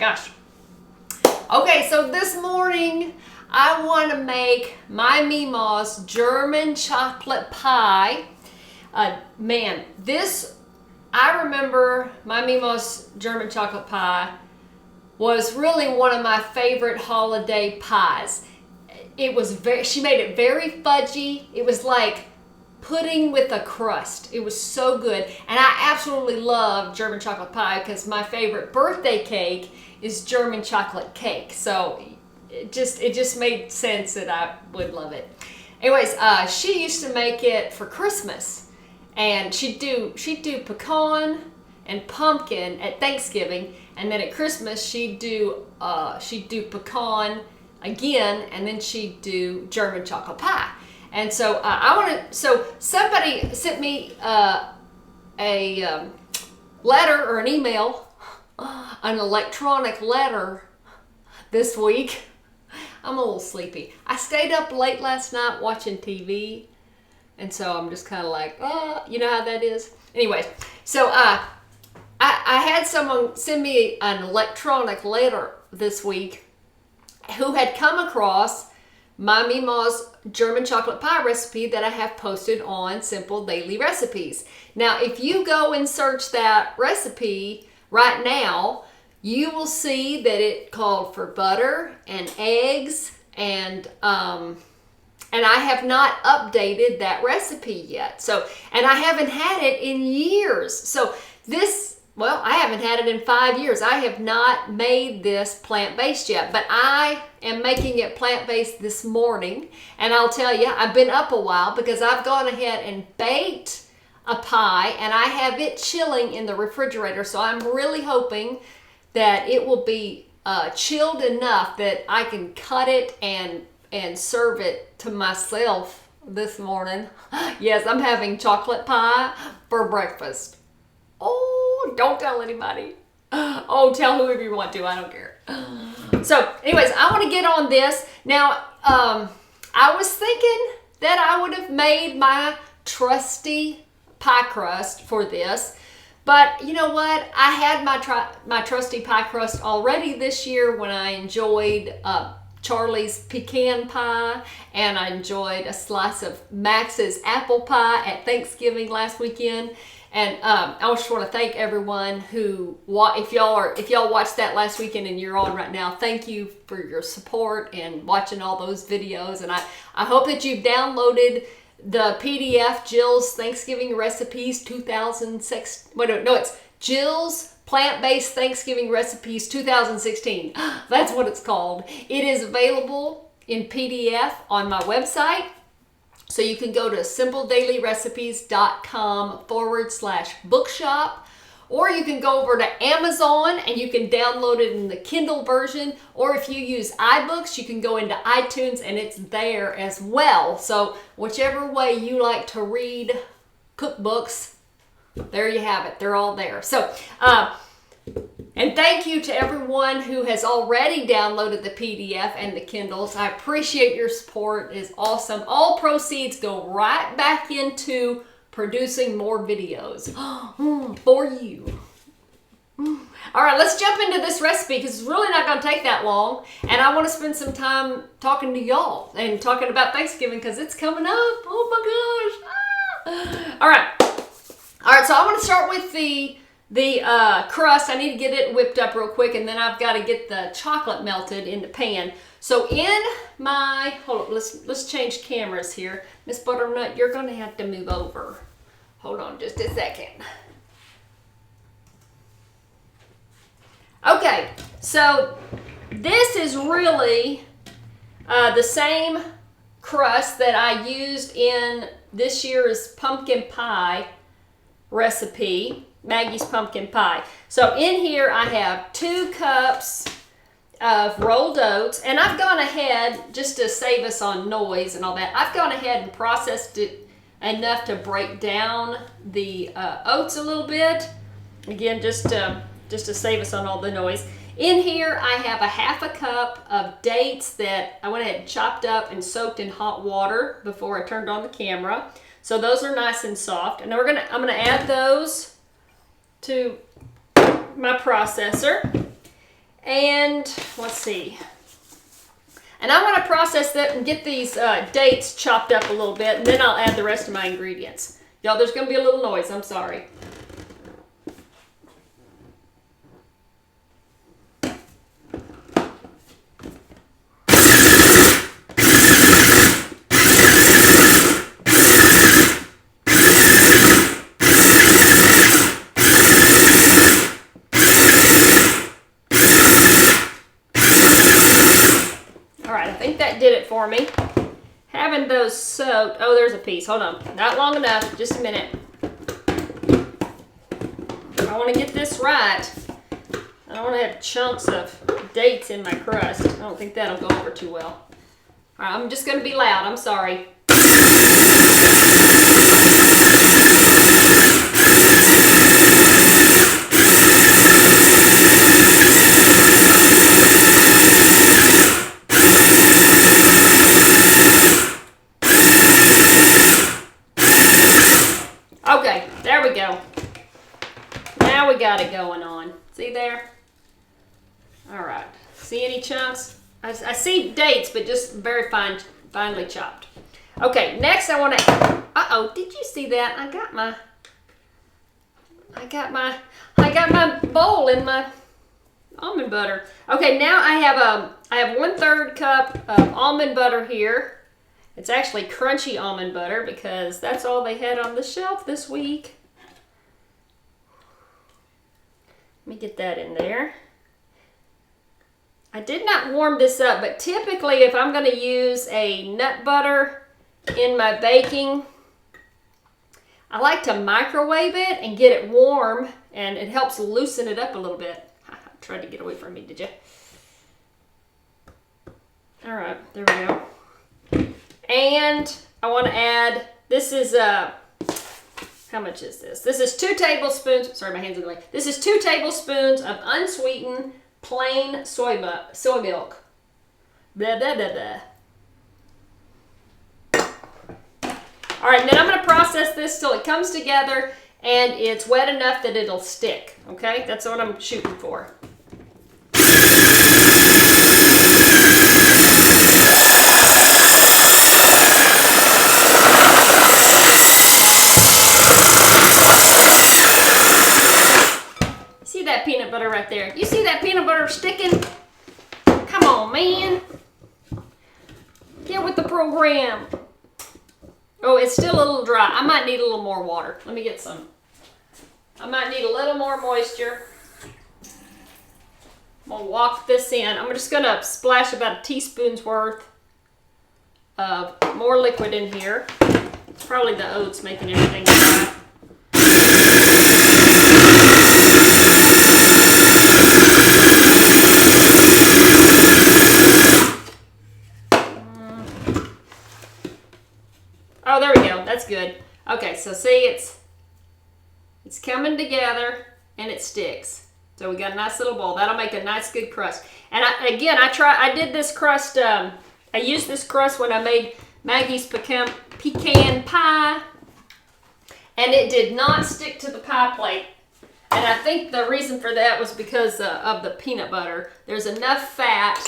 Gosh. Okay, so this morning I want to make my Memaw's German chocolate pie. Man, I remember my Memaw's German chocolate pie was really one of my favorite holiday pies. She made it very fudgy. It was like pudding with a crust. It was so good. And I absolutely love German chocolate pie because my favorite birthday cake is German chocolate cake. So it just made sense that I would love it. Anyways, she used to make it for Christmas. And she'd do pecan and pumpkin at Thanksgiving, and then at Christmas she'd do pecan again, and then she'd do German chocolate pie. And so so somebody sent me a letter or an email, an electronic letter this week. I'm a little sleepy. I stayed up late last night watching TV, and so I'm just kind of like, you know how that is? Anyways, so I had someone send me an electronic letter this week who had come across my Memaw's German chocolate pie recipe that I have posted on Simple Daily Recipes. Now, if you go and search that recipe right now, you will see that it called for butter and eggs, and I have not updated that recipe yet. So, and I haven't had it in years. So I haven't had it in 5 years. I have not made this plant-based yet, but I am making it plant-based this morning. And I'll tell you, I've been up a while because I've gone ahead and baked a pie, and I have it chilling in the refrigerator. So I'm really hoping that it will be chilled enough that I can cut it and serve it to myself this morning. Yes, I'm having chocolate pie for breakfast. Oh, don't tell anybody. Oh, tell whoever you want to. I don't care. So, anyways, I want to get on this. Now, I was thinking that I would have made my trusty pie crust for this. But you know what? I had my trusty pie crust already this year when I enjoyed Charlie's pecan pie, and I enjoyed a slice of Max's apple pie at Thanksgiving last weekend. And I just want to thank everyone who, if y'all watched that last weekend and you're on right now, thank you for your support and watching all those videos. And I hope that you've downloaded the PDF Jill's Thanksgiving Recipes 2006. It's Jill's Plant-Based Thanksgiving Recipes 2016. That's what it's called. It is available in PDF on my website. So you can go to simpledailyrecipes.com/bookshop, or you can go over to Amazon and you can download it in the Kindle version, or if you use iBooks, you can go into iTunes and it's there as well. So whichever way you like to read cookbooks, there you have it. They're all there. So, and thank you to everyone who has already downloaded the PDF and the Kindles. I appreciate your support. It is awesome. All proceeds go right back into producing more videos for you. All right, let's jump into this recipe because it's really not going to take that long. And I want to spend some time talking to y'all and talking about Thanksgiving because it's coming up. Oh my gosh. All right, so I want to start with the crust. I need to get it whipped up real quick, and then I've got to get the chocolate melted in the pan. So in my, hold on, let's change cameras here. Miss Butternut, you're going to have to move over. Hold on just a second. Okay, so this is really the same crust that I used in this year's pumpkin pie recipe, Maggie's pumpkin pie. So in here I have 2 cups of rolled oats, and I've gone ahead, just to save us on noise and all that, I've gone ahead and processed it enough to break down the oats a little bit. Again, just to save us on all the noise. In here I have a 1/2 cup of dates that I went ahead and chopped up and soaked in hot water before I turned on the camera. So those are nice and soft. And then I'm gonna add those to my processor. And let's see. And I want to process that and get these dates chopped up a little bit, and then I'll add the rest of my ingredients. Y'all, there's going to be a little noise. I'm sorry. Did it for me. Having those soaked. Oh, there's a piece. Hold on. Not long enough. Just a minute. I want to get this right. I don't want to have chunks of dates in my crust. I don't think that'll go over too well. All right, I'm just going to be loud. I'm sorry. Okay, there we go. Now we got it going on. See there? All right. See any chunks? I see dates, but just very finely chopped. Okay, next I want to. Uh-oh, did you see that? I got my bowl in my almond butter. Okay, now I have 1/3 cup of almond butter here. It's actually crunchy almond butter because that's all they had on the shelf this week. Let me get that in there. I did not warm this up, but typically if I'm going to use a nut butter in my baking, I like to microwave it and get it warm, and it helps loosen it up a little bit. Tried to get away from me, did you? All right, there we go. And I want to add, this is, how much is this? This is 2 tablespoons, sorry, my hands are going. This is 2 tablespoons of unsweetened plain soy milk. Blah, blah, blah, blah. All right, and then I'm going to process this till it comes together and it's wet enough that it'll stick, okay? That's what I'm shooting for. See that peanut butter right there? You see that peanut butter sticking? Come on, man. Get with the program. Oh, it's still a little dry. I might need a little more water. Let me get some. I might need a little more moisture. I'm going to walk this in. I'm just going to splash about a teaspoon's worth of more liquid in here. It's probably the oats making everything dry. Oh, there we go. That's good. Okay, so see, it's coming together and it sticks. So we got a nice little bowl. That'll make a nice, good crust. And I did this crust. I used this crust when I made Maggie's pecan pie, and it did not stick to the pie plate. And I think the reason for that was because of the peanut butter. There's enough fat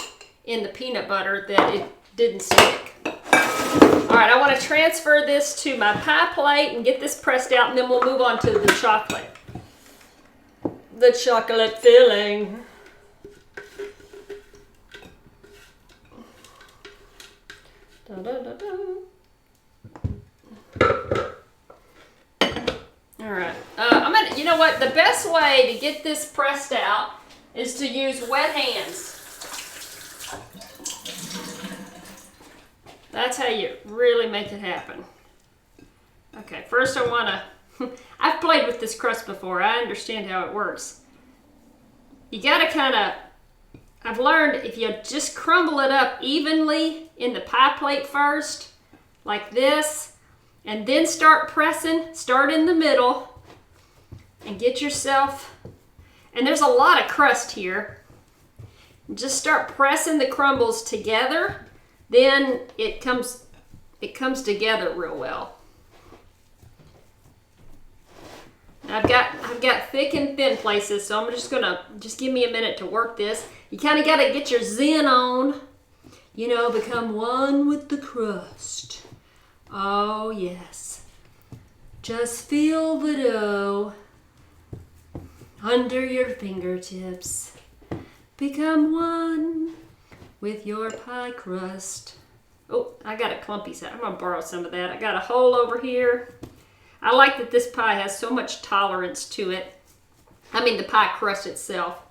in the peanut butter that it didn't stick. All right, I want to transfer this to my pie plate and get this pressed out, and then we'll move on to the chocolate. The chocolate filling. Da, da, da, da. All right, you know what? The best way to get this pressed out is to use wet hands. That's how you really make it happen. Okay, first I want to, I've played with this crust before. I understand how it works. You got to kind of, I've learned if you just crumble it up evenly in the pie plate first, like this, and then start pressing, start in the middle, and get yourself, and there's a lot of crust here. Just start pressing the crumbles together. Then it comes together real well. I've got thick and thin places, so I'm just give me a minute to work this. You kind of got to get your zen on. You know, become one with the crust. Oh, yes. Just feel the dough under your fingertips. Become one with your pie crust. Oh, I got a clumpy side. I'm going to borrow some of that. I got a hole over here. I like that this pie has so much tolerance to it. I mean, the pie crust itself.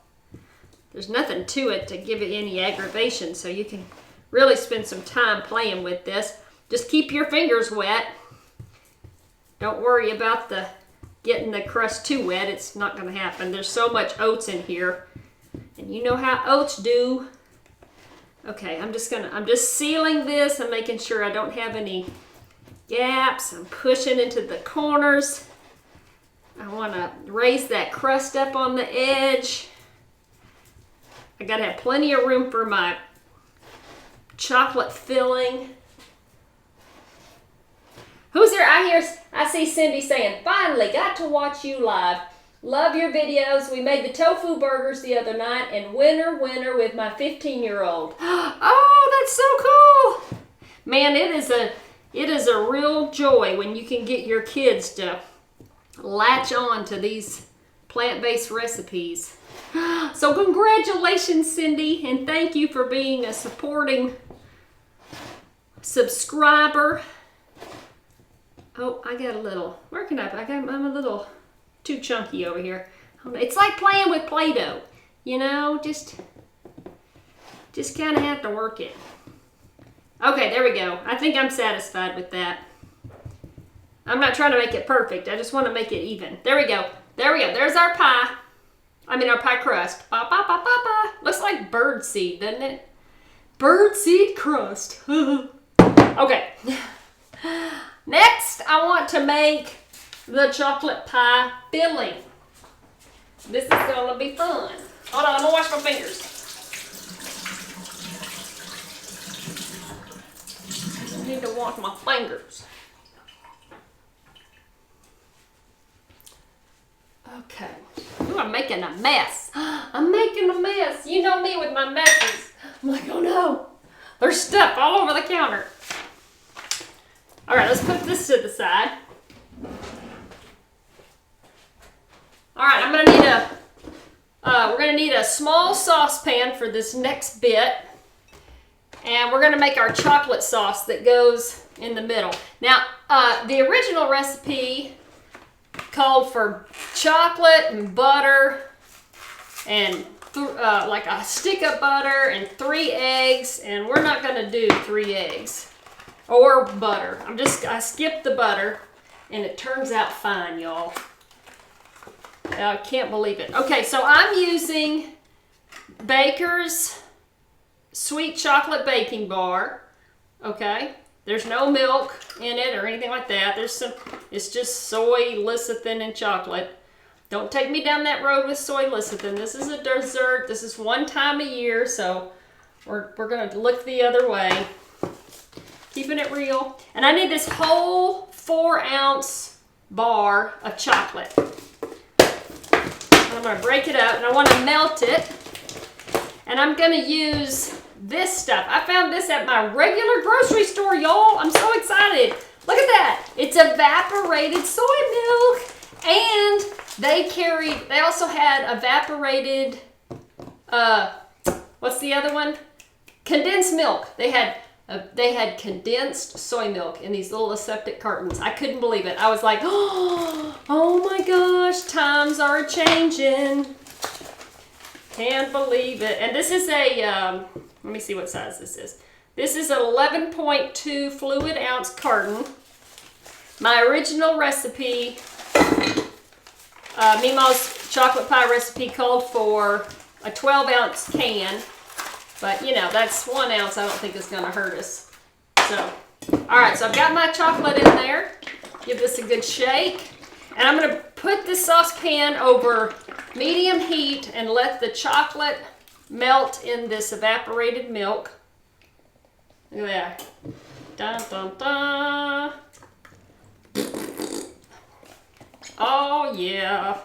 There's nothing to it to give it any aggravation, so you can really spend some time playing with this. Just keep your fingers wet. Don't worry about getting the crust too wet. It's not going to happen. There's so much oats in here, and you know how oats do. Okay, I'm just sealing this and making sure I don't have any gaps. I'm pushing into the corners. I want to raise that crust up on the edge. I got to have plenty of room for my chocolate filling. Who's there? I see Cindy saying, finally got to watch you live. Love your videos. We made the tofu burgers the other night and winner with my 15-year-old. Oh, that's so cool. Man, it is a real joy when you can get your kids to latch on to these plant-based recipes. So congratulations, Cindy, and thank you for being a supporting subscriber. Oh, I got a little, I'm a little too chunky over here. It's like playing with Play-Doh, you know, just kind of have to work it. Okay, there we go. I think I'm satisfied with that. I'm not trying to make it perfect. I just want to make it even. There we go. There's our pie. Our pie crust. Ba, ba, ba, ba, ba. Looks like bird seed, doesn't it? Bird seed crust. Okay. Next, I want to make the chocolate pie filling. This is going to be fun. Hold on, I'm going to wash my fingers. I need to wash my fingers. Okay. Ooh, I'm making a mess. I'm making a mess. You know me with my messes. I'm like, oh no. There's stuff all over the counter. All right, let's put this to the side. All right, we're gonna need a small saucepan for this next bit. And we're gonna make our chocolate sauce that goes in the middle. Now, the original recipe called for chocolate and butter and like a stick of butter and 3 eggs, and we're not gonna do 3 eggs or butter. I skipped the butter and it turns out fine, y'all. I can't believe it. Okay, so I'm using Baker's sweet chocolate baking bar. Okay, there's no milk in it or anything like that. It's just soy, lecithin, and chocolate. Don't take me down that road with soy lecithin. This is a dessert. This is one time a year, so we're gonna look the other way. Keeping it real. And I need this whole 4-ounce bar of chocolate. I'm gonna break it up and I wanna melt it. And I'm gonna use this stuff. I found this at my regular grocery store, y'all. I'm so excited. Look at that. It's evaporated soy milk. And they also had evaporated, what's the other one? Condensed milk. They had condensed soy milk in these little aseptic cartons. I couldn't believe it. I was like, oh my gosh, times are changing. Can't believe it. And this is let me see what size this is. This is an 11.2 fluid ounce carton. My original recipe, Memaw's chocolate pie recipe, called for a 12-ounce can. But, you know, that's 1 ounce. I don't think it's going to hurt us. So, all right. So I've got my chocolate in there. Give this a good shake. And I'm going to put the saucepan over medium heat and let the chocolate melt in this evaporated milk. Look at that. Dun, dun, dun. Oh, yeah.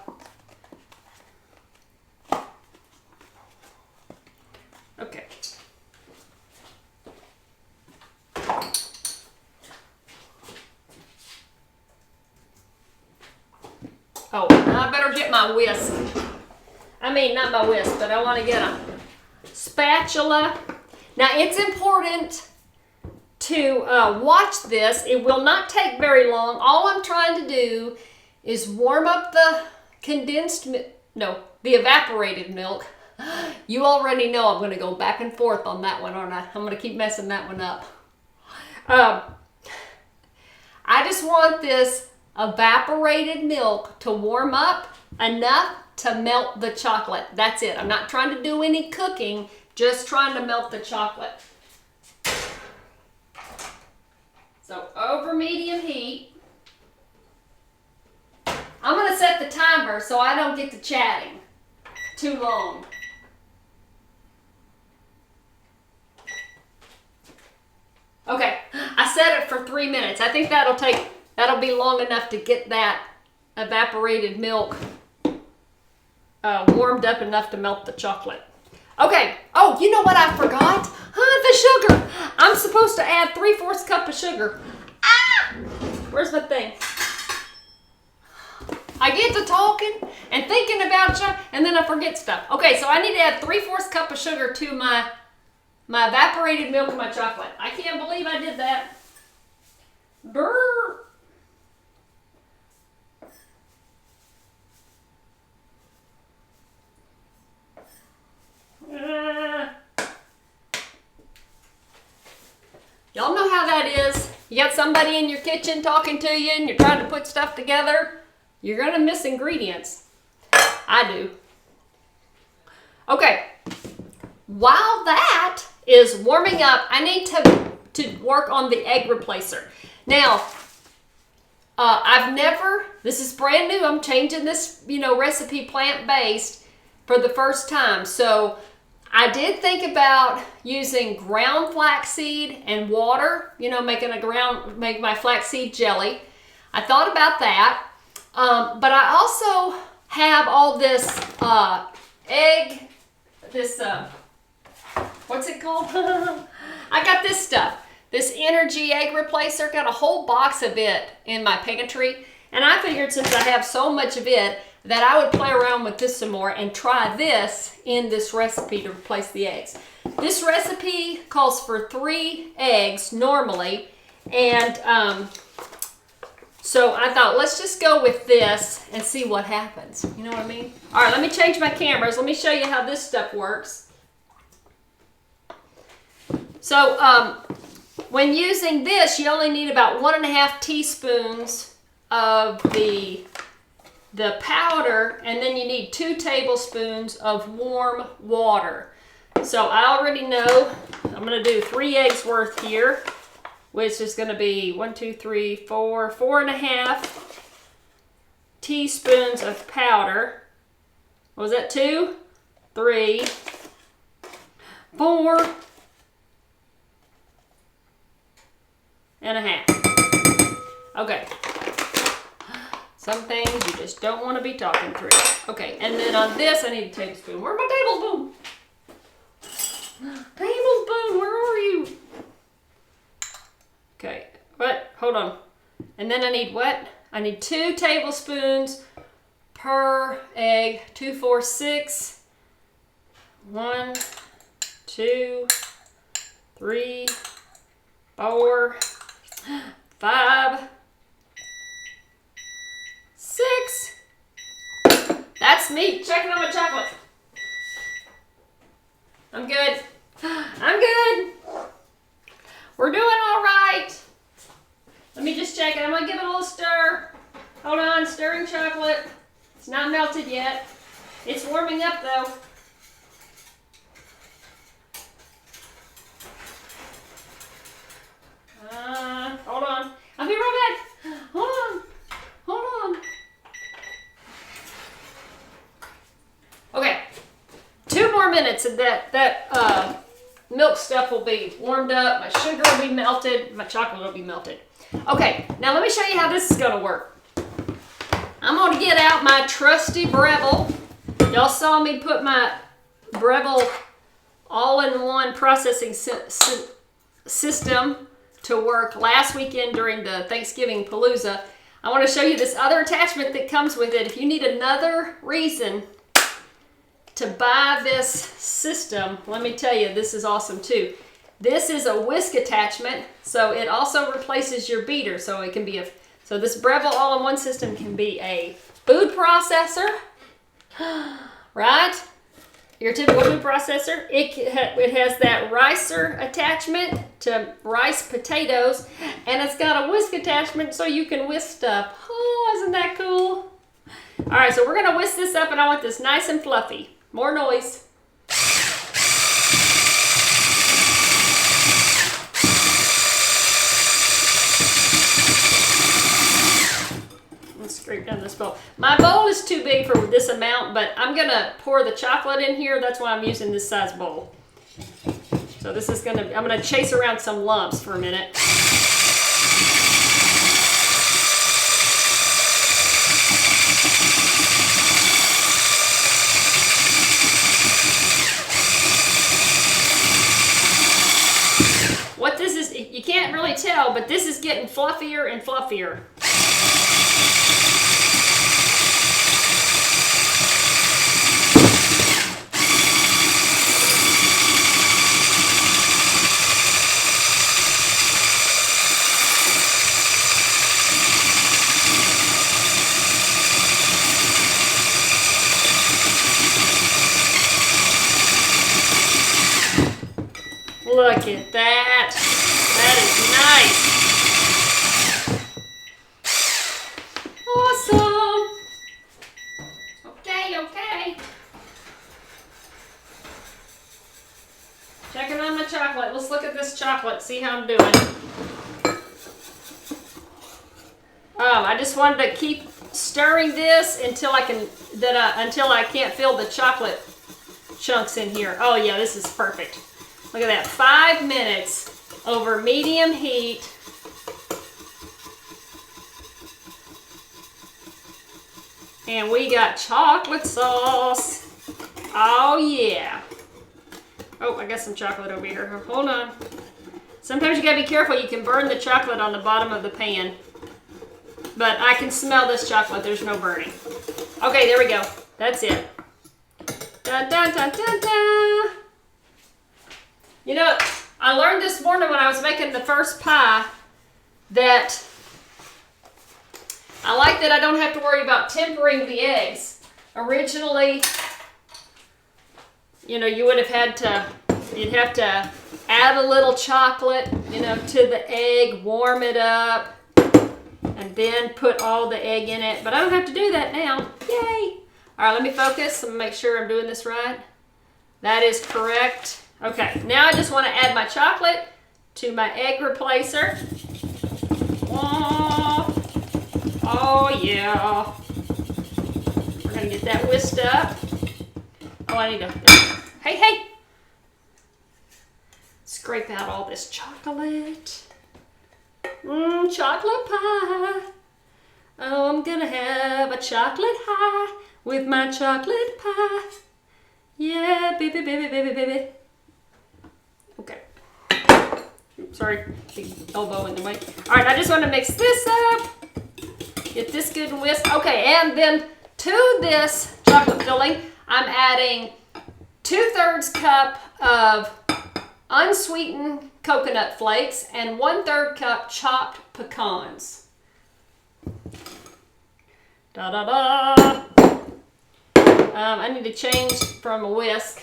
I better get my whisk. I mean, not my whisk, but I want to get a spatula. Now, it's important to watch this. It will not take very long. All I'm trying to do is warm up the the evaporated milk. You already know I'm going to go back and forth on that one, aren't I? I'm going to keep messing that one up. I just want this evaporated milk to warm up enough to melt the chocolate. That's it. I'm not trying to do any cooking, just trying to melt the chocolate. So over medium heat. I'm going to set the timer so I don't get to chatting too long. Okay, I set it for 3 minutes. I think that'll be long enough to get that evaporated milk warmed up enough to melt the chocolate. Okay, oh, you know what I forgot? The sugar. I'm supposed to add 3/4 cup of sugar. Ah! Where's my thing? I get to talking and thinking about you, and then I forget stuff. Okay, so I need to add 3/4 cup of sugar to my evaporated milk and my chocolate. I can't believe I did that. Brr. Y'all know how that is. You got somebody in your kitchen talking to you and you're trying to put stuff together. You're gonna miss ingredients. I do. Okay. While that is warming up, I need to work on the egg replacer. Now, this is brand new. I'm changing this, recipe plant-based for the first time. So I did think about using ground flaxseed and water, make my flaxseed jelly. I thought about that. But I also have all this what's it called? I got this stuff. This Ener-G Egg Replacer. Got a whole box of it in my pantry. And I figured since I have so much of it that I would play around with this some more and try this in this recipe to replace the eggs. This recipe calls for 3 eggs normally. And so I thought, let's just go with this and see what happens. You know what I mean? All right, let me change my cameras. Let me show you how this stuff works. So when using this, you only need about 1.5 teaspoons of the powder, and then you need 2 tablespoons of warm water. So I already know I'm going to do 3 eggs worth here, which is going to be 4.5 teaspoons of powder. What was that? 2, 3, 4.5. Okay. Some things you just don't want to be talking through. Okay, and then on this I need a tablespoon. Where's my tablespoon? Tablespoon, where are you? Okay, what? Hold on. And then I need what? I need 2 tablespoons per egg. 2, 4, 6. 1, 2, 3, 4, 5, 6. That's me checking on my chocolate. I'm good. I'm good. We're doing all right. Let me just check it. I'm gonna give it a little stir. Hold on, stirring chocolate. It's not melted yet. It's warming up though. Hold on. I'll be right back. Hold on. Hold on. Okay. 2 more minutes and that milk stuff will be warmed up. My sugar will be melted. My chocolate will be melted. Okay. Now let me show you how this is going to work. I'm going to get out my trusty Breville. Y'all saw me put my Breville all-in-one processing system to work last weekend during the Thanksgiving Palooza. I want to show you this other attachment that comes with it. If you need another reason to buy this system, let me tell you, this is awesome too. This is a whisk attachment, so it also replaces your beater. So it can be so this Breville all-in-one system can be a food processor, right? Your typical food processor. It has that ricer attachment to rice potatoes, and it's got a whisk attachment so you can whisk stuff. Oh, isn't that cool? All right, so we're gonna whisk this up, and I want this nice and fluffy. More noise. Scrape down this bowl. My bowl is too big for this amount, but I'm gonna pour the chocolate in here. That's why I'm using this size bowl. So this is I'm gonna chase around some lumps for a minute. What this is, you can't really tell, but this is getting fluffier and fluffier. Look at that. That is nice. Awesome. Okay. Checking on my chocolate. Let's look at this chocolate, see how I'm doing. I just wanted to keep stirring this until I can't feel the chocolate chunks in here. Oh yeah, this is perfect. Look at that, 5 minutes over medium heat. And we got chocolate sauce. Oh yeah. Oh, I got some chocolate over here. Hold on. Sometimes you gotta be careful. You can burn the chocolate on the bottom of the pan. But I can smell this chocolate. There's no burning. Okay, there we go. That's it. Dun, dun, dun, dun, dun. You know, I learned this morning when I was making the first pie that I like that I don't have to worry about tempering the eggs. Originally, you know, you'd have to add a little chocolate, you know, to the egg, warm it up, and then put all the egg in it. But I don't have to do that now. Yay! All right, let me focus and make sure I'm doing this right. That is correct. Okay, now I just want to add my chocolate to my egg replacer. Oh yeah. We're going to get that whisked up. Oh, I need to... Hey! Scrape out all this chocolate. Chocolate pie. Oh, I'm going to have a chocolate high with my chocolate pie. Yeah, baby. Okay. Oops, sorry, big elbow in the way. All right, I just want to mix this up. Get this good and whisked. Okay, and then to this chocolate filling, I'm adding 2/3 cup of unsweetened coconut flakes and 1/3 cup chopped pecans. I need to change from a whisk.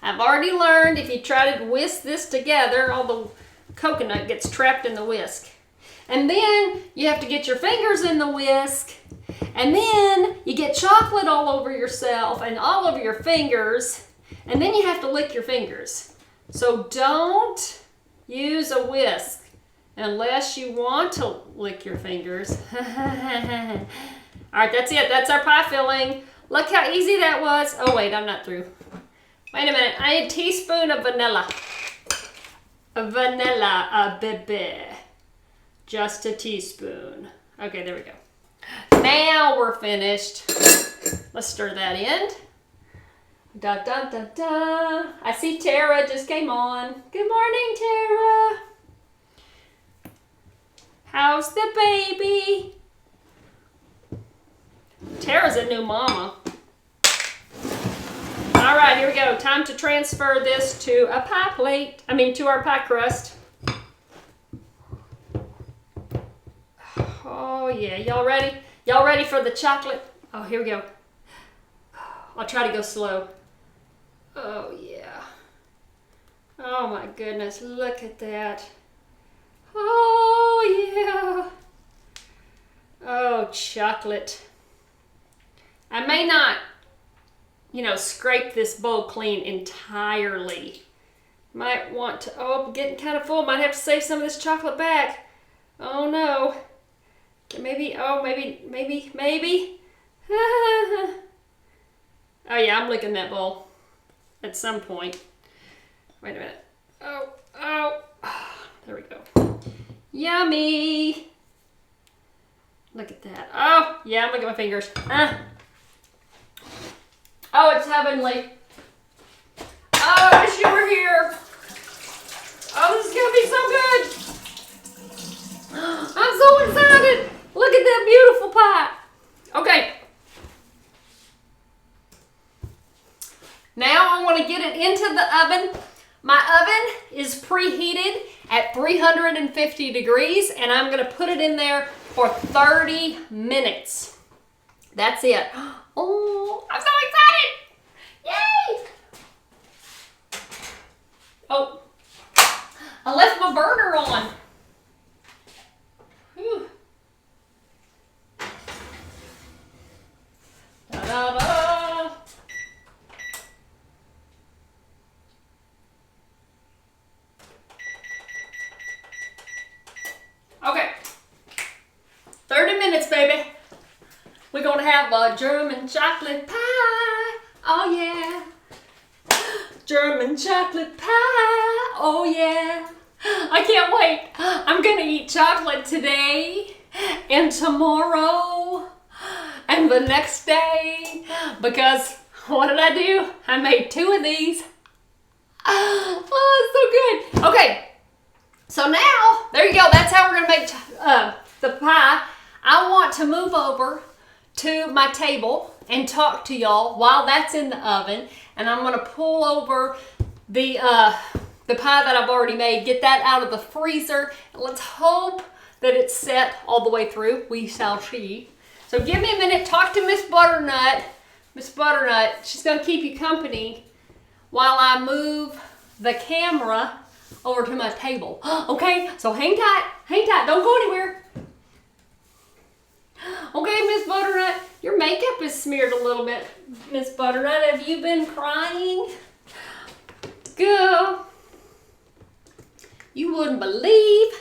I've already learned if you try to whisk this together, all the coconut gets trapped in the whisk. And then you have to get your fingers in the whisk, and then you get chocolate all over yourself and all over your fingers, and then you have to lick your fingers. So don't use a whisk unless you want to lick your fingers. All right, that's it. That's our pie filling. Look how easy that was. Oh, wait, I'm not through. Wait a minute. I need a teaspoon of vanilla. Baby. Just a teaspoon. Okay, there we go. Now we're finished. Let's stir that in. Da, da, da, da. I see Tara just came on. Good morning, Tara. How's the baby? Tara's a new mama. All right, here we go. Time to transfer this to a pie plate. To our pie crust. Oh yeah, y'all ready? Y'all ready for the chocolate? Oh, here we go. I'll try to go slow. Oh yeah. Oh my goodness, look at that. Oh yeah. Oh, chocolate. I may not, scrape this bowl clean entirely. Might want to, I'm getting kind of full. Might have to save some of this chocolate back. Oh no. Maybe. Oh yeah, I'm licking that bowl at some point. Wait a minute. Oh. There we go. Yummy. Look at that. Oh, yeah, I'm looking at my fingers. Oh, it's heavenly. Oh, I wish you were here. Oh, this is going to be so good. I'm so excited. Look at that beautiful pie. Okay. Now I want to get it into the oven. My oven is preheated at 350 degrees, and I'm going to put it in there for 30 minutes. That's it. Oh, I'm so excited. Yay! Oh, I left my burner on. Whew. Da-da-da. Okay, 30 minutes, baby. We're gonna have a German chocolate pie. Oh yeah. German chocolate pie. Oh yeah. I can't wait. I'm gonna eat chocolate today and tomorrow and the next day, because what did I do? I made 2 of these. Oh, it's so good. Okay. So now, there you go. That's how we're going to make the pie. I want to move over to my table and talk to y'all while that's in the oven. And I'm going to pull over the pie that I've already made, get that out of the freezer. And let's hope that it's set all the way through. We shall see. So give me a minute. Talk to Miss Butternut. Miss Butternut, she's going to keep you company while I move the camera over to my table. Okay, so hang tight, don't go anywhere. Okay, Miss Butternut, your makeup is smeared a little bit. Miss Butternut, have you been crying? Girl, you wouldn't believe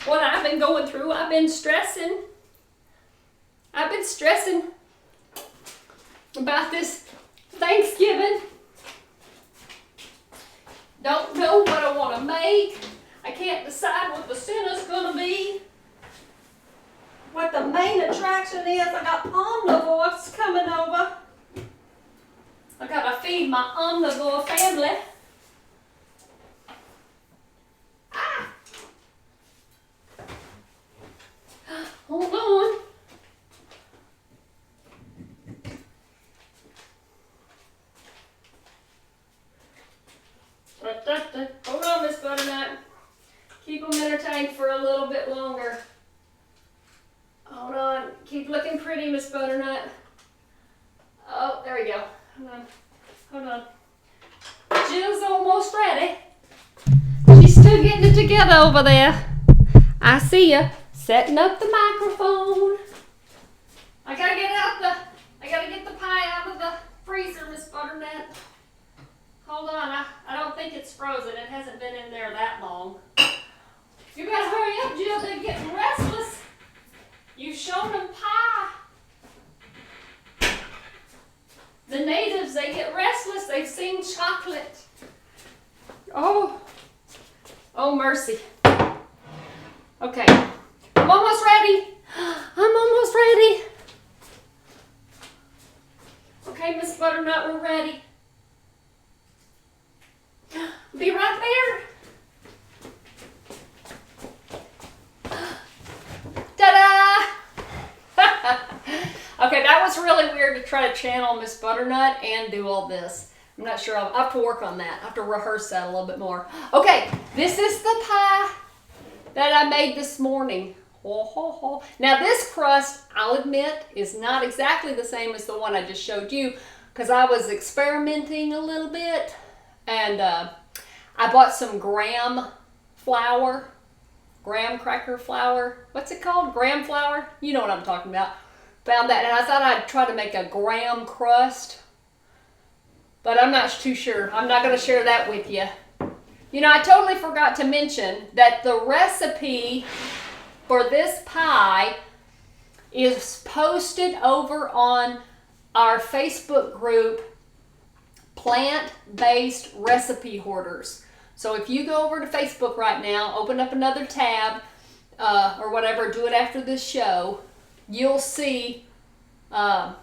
what I've been going through. I've been stressing about this Thanksgiving. Don't know what I want to make. I can't decide what the center's going to be. What the main attraction is. I got omnivores coming over. I got to feed my omnivore family. Hold on. Hold on, Miss Butternut. Keep them entertained for a little bit longer. Hold on. Keep looking pretty, Miss Butternut. Oh, there we go. Hold on. Jill's almost ready. She's still getting it together over there. I see ya. Setting up the microphone. I gotta get the pie out of the freezer, Miss Butternut. Hold on, I don't think it's frozen. It hasn't been in there that long. You better hurry up, Jill. They're getting restless. You've shown them pie. The natives, they get restless. They've seen chocolate. Oh mercy. Okay, I'm almost ready. Okay, Miss Butternut, we're ready. Be right there. Okay, that was really weird to try to channel Miss Butternut and do all this. I'm not sure. I'll have to work on that. I have to rehearse that a little bit more. Okay, this is the pie that I made this morning. Ho, ho, ho. Now this crust, I'll admit, is not exactly the same as the one I just showed you because I was experimenting a little bit, and I bought some graham cracker flour. What's it called? Graham flour? You know what I'm talking about. Found that, and I thought I'd try to make a graham crust, but I'm not too sure. I'm not going to share that with you. You know, I totally forgot to mention that the recipe for this pie is posted over on our Facebook group, Plant-Based Recipe Hoarders. So if you go over to Facebook right now, open up another tab or whatever, do it after this show, you'll see, I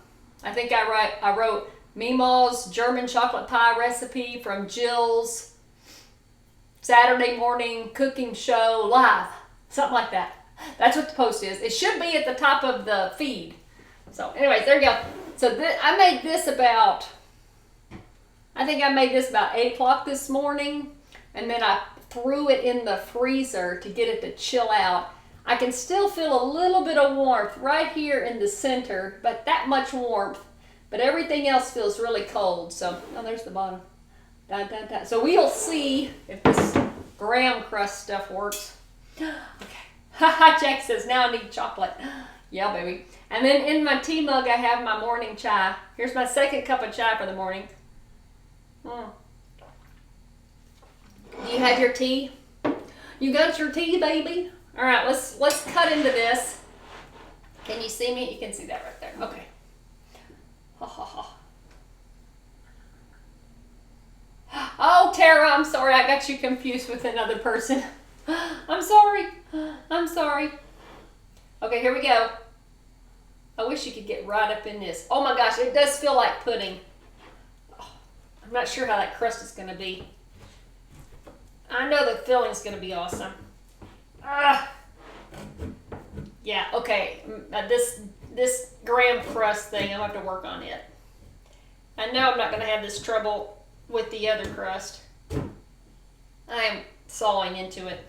think I wrote Memaw's German chocolate pie recipe from Jill's Saturday morning cooking show live. Something like that. That's what the post is. It should be at the top of the feed. So anyways, there you go. So I made this about, I think I made this about 8 o'clock this morning. And then I threw it in the freezer to get it to chill out. I can still feel a little bit of warmth right here in the center, but that much warmth. But everything else feels really cold. So, oh, there's the bottom. Da, da, da. So we'll see if this graham crust stuff works. Okay. Jack says, now I need chocolate. Yeah, baby. And then in my tea mug, I have my morning chai. Here's my second cup of chai for the morning. Do you have your tea? You got your tea, baby? All right, let's cut into this. Can you see me? You can see that right there. Okay. Ha ha ha. Oh, Tara, I'm sorry. I got you confused with another person. I'm sorry. I'm sorry. Okay, here we go. I wish you could get right up in this. Oh my gosh, it does feel like pudding. Oh, I'm not sure how that crust is going to be. I know the filling's going to be awesome. Yeah, okay. This graham crust thing, I'll have to work on it. I know I'm not going to have this trouble with the other crust. I am sawing into it.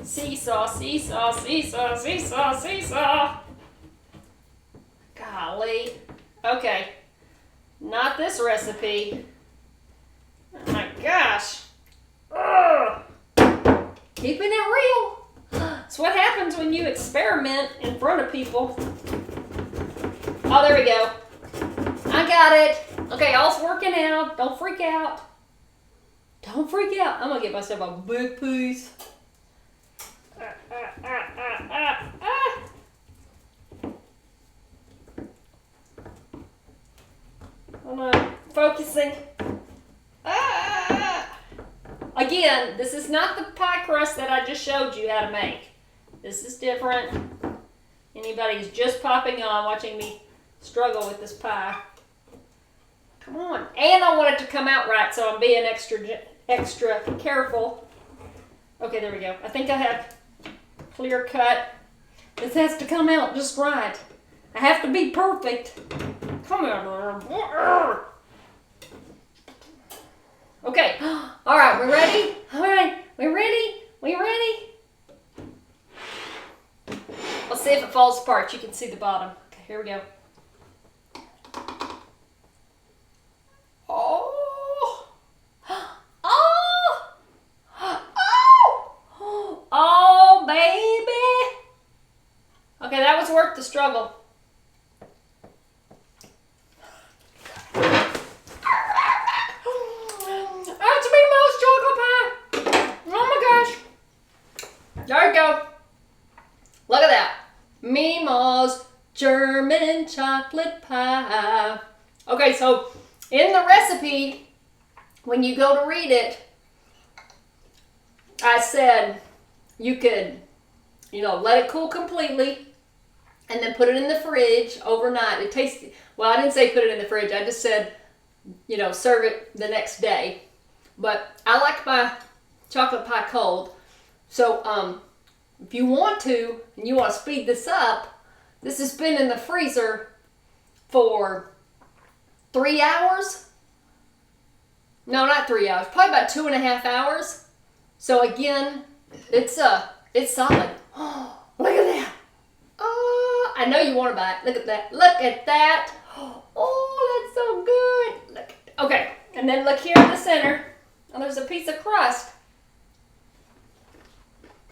Seesaw, seesaw, seesaw, seesaw, seesaw. Golly. Okay. Not this recipe. Oh my gosh. Ugh. Keeping it real. It's what happens when you experiment in front of people. Oh, there we go. I got it. Okay, all's working out. Don't freak out. Don't freak out. I'm going to get myself a big piece. Hold on. Focusing. Again, this is not the pie crust that I just showed you how to make. This is different. Anybody who's just popping on watching me struggle with this pie. Come on. And I want it to come out right, so I'm being extra careful. Okay, there we go. I think I have clear cut. This has to come out just right. I have to be perfect. Come on. Okay. All right, we ready? All right, we ready? We ready? Let's see if it falls apart. You can see the bottom. Okay, here we go. Oh. Oh. Oh. Oh, baby. Okay, that was worth the struggle. That's Memaw's chocolate pie. Oh my gosh. There we go. Look at that. Memaw's German chocolate pie. Okay, so in the recipe, when you go to read it, I said you could, let it cool completely and then put it in the fridge overnight. It tastes, well, I didn't say put it in the fridge. I just said, serve it the next day. But I like my chocolate pie cold. So if you want to, and you want to speed this up, This has been in the freezer for 3 hours. No, not 3 hours. Probably about 2.5 hours. So again, it's solid. Look at that. Oh, I know you want to buy it. Look at that. Look at that. Oh, that's so good. Look. Okay, and then look here in the center. And there's a piece of crust.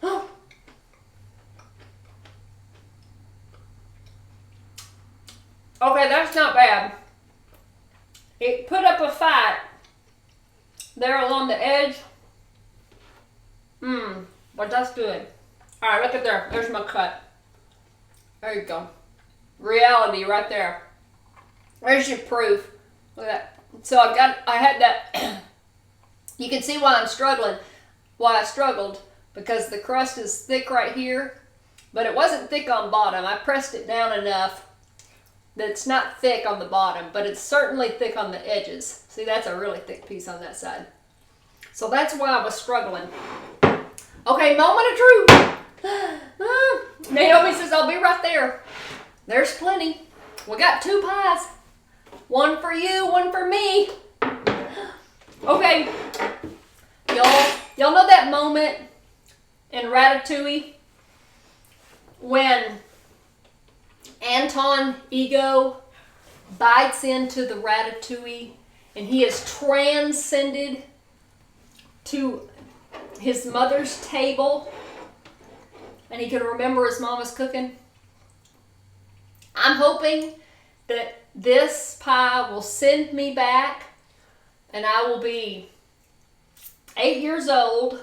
Oh. Okay, that's not bad. It put up a fight there along the edge. But that's good. Alright, look at there. There's my cut. There you go. Reality right there. There's your proof. Look at that. So I had that. You can see why I'm struggling. Why I struggled. Because the crust is thick right here. But it wasn't thick on bottom. I pressed it down enough that it's not thick on the bottom, but it's certainly thick on the edges. See, that's a really thick piece on that side. So that's why I was struggling. Okay, moment of truth. Naomi says, I'll be right there. There's plenty. We got 2 pies. One for you, one for me. Okay. Y'all know that moment in Ratatouille when Anton Ego bites into the ratatouille and he is transcended to his mother's table and he can remember his mama's cooking. I'm hoping that this pie will send me back and I will be 8 years old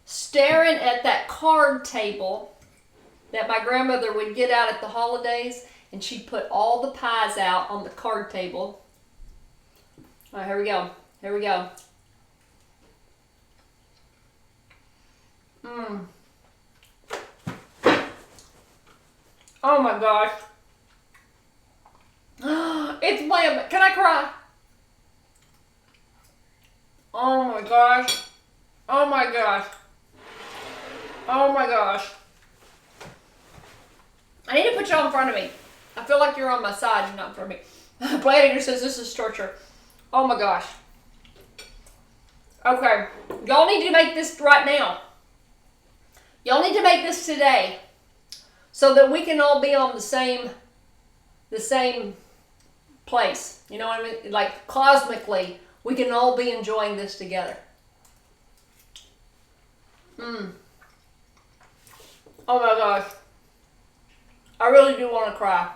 staring at that card table that my grandmother would get out at the holidays, and she'd put all the pies out on the card table. All right, here we go. Here we go. Oh my gosh. It's blam. Can I cry? Oh my gosh. Oh my gosh. Oh my gosh. I need to put y'all in front of me. I feel like you're on my side and not in front of me. Blade Eater says this is torture. Oh my gosh. Okay. Y'all need to make this right now. Y'all need to make this today so that we can all be on the same place. You know what I mean? Like cosmically, we can all be enjoying this together. Oh my gosh. I really do want to cry.